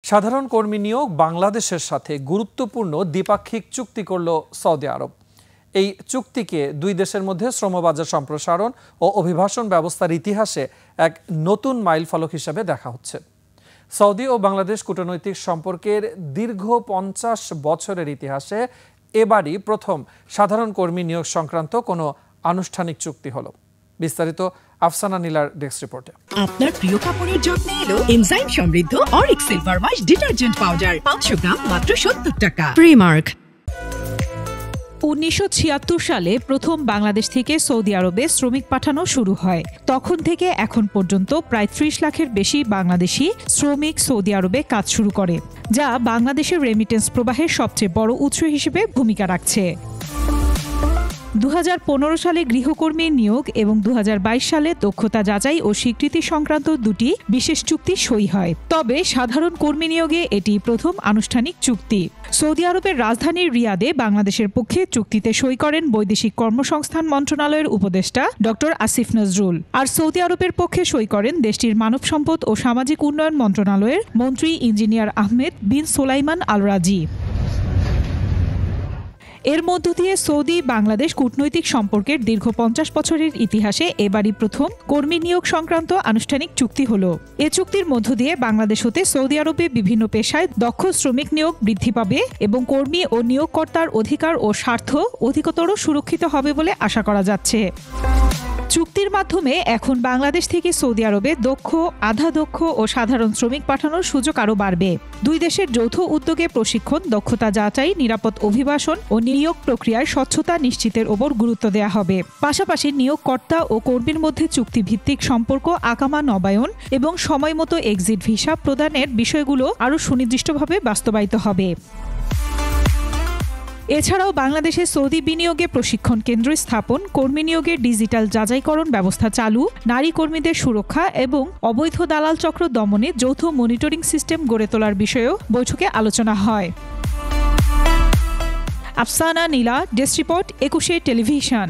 সাধারণ কর্মী নিয়োগ বাংলাদেশের সাথে গুরুত্বপূর্ণ দ্বিপাক্ষিক চুক্তি করল সৌদি আরব। এই চুক্তিকে দুই দেশের মধ্যে শ্রমবাজার সম্প্রসারণ ও অভিবাসন ব্যবস্থার ইতিহাসে এক নতুন মাইলফলক হিসেবে দেখা হচ্ছে। সৌদি ও বাংলাদেশ কূটনৈতিক সম্পর্কের দীর্ঘ 50 বছরের ইতিহাসে এবারই প্রথম সাধারণ কর্মী নিয়োগ সংক্রান্ত কোনো আনুষ্ঠানিক চুক্তি হলো। বিস্তারিত আফসানা নীলার ডেস্ক রিপোর্টে। আপনার প্রিয় কাপড়ের যত্নে এলো এনজাইম সমৃদ্ধ Arik silver wash detergent powder 500 গ্রাম মাত্র 70 টাকা। প্রিমার্ক। 1976 সালে প্রথম বাংলাদেশ থেকে সৌদি আরবে শ্রমিক পাঠানো শুরু হয়। তখন থেকে এখন পর্যন্ত প্রায় 30 লাখের বেশি বাংলাদেশি শ্রমিক সৌদি আরবে কাজ শুরু করে, যা বাংলাদেশের রেমিটেন্স প্রবাহের সবচেয়ে বড় উৎস হিসেবে ভূমিকা রাখছে। 2015 সালে গৃহকর্মী নিয়োগ এবং 2022 সালে দক্ষতা যাচাই ও স্বীকৃতি সংক্রান্ত দুটি বিশেষ চুক্তি সই হয়। তবে সাধারণ কর্মী নিয়োগে এটি প্রথম আনুষ্ঠানিক চুক্তি। সৌদি আরবের রাজধানী রিয়াদে বাংলাদেশের পক্ষে চুক্তিতে সই করেন বৈদেশিক কর্মসংস্থান মন্ত্রণালয়ের উপদেষ্টা ডক্টর আসিফ নজরুল, আর সৌদি আরবের পক্ষে সই করেন দেশটির মানব সম্পদ ও সামাজিক উন্নয়ন মন্ত্রণালয়ের মন্ত্রী ইঞ্জিনিয়ার আহমেদ বিন সোলাইমান আল রাজি। এর মধ্য দিয়ে সৌদি বাংলাদেশ কূটনৈতিক সম্পর্কের দীর্ঘ 50 বছরের ইতিহাসে এবারই প্রথম কর্মী নিয়োগ সংক্রান্ত আনুষ্ঠানিক চুক্তি হলো। এ চুক্তির মধ্য দিয়ে বাংলাদেশ হতে সৌদি আরবে বিভিন্ন পেশায় দক্ষ শ্রমিক নিয়োগ বৃদ্ধি পাবে এবং কর্মী ও নিয়োগকর্তার অধিকার ও স্বার্থ অধিকতর সুরক্ষিত হবে বলে আশা করা যাচ্ছে। চুক্তির মাধ্যমে এখন বাংলাদেশ থেকে সৌদি আরবে দক্ষ, আধা দক্ষ ও সাধারণ শ্রমিক পাঠানোর সুযোগ আরও বাড়বে। দুই দেশের যৌথ উদ্যোগে প্রশিক্ষণ, দক্ষতা যাচাই, নিরাপদ অভিবাসন ও নিয়োগ প্রক্রিয়ায় স্বচ্ছতা নিশ্চিতের ওপর গুরুত্ব দেওয়া হবে। পাশাপাশি নিয়োগকর্তা ও কর্মীর মধ্যে চুক্তিভিত্তিক সম্পর্ক, আকামা নবায়ন এবং সময়মতো এক্সিট ভিসা প্রদানের বিষয়গুলো আরও সুনির্দিষ্টভাবে বাস্তবায়িত হবে। এছাড়াও বাংলাদেশে সৌদি বিনিয়োগে প্রশিক্ষণ কেন্দ্র স্থাপন, কর্মী নিয়োগের ডিজিটাল যাচাইকরণ ব্যবস্থা চালু, নারী কর্মীদের সুরক্ষা এবং অবৈধ দালাল চক্র দমনে যৌথ মনিটরিং সিস্টেম গড়ে তোলার বিষয়েও বৈঠকে আলোচনা হয়। আফসানা নীলা, ডেস্ক রিপোর্ট, 21 টেলিভিশন।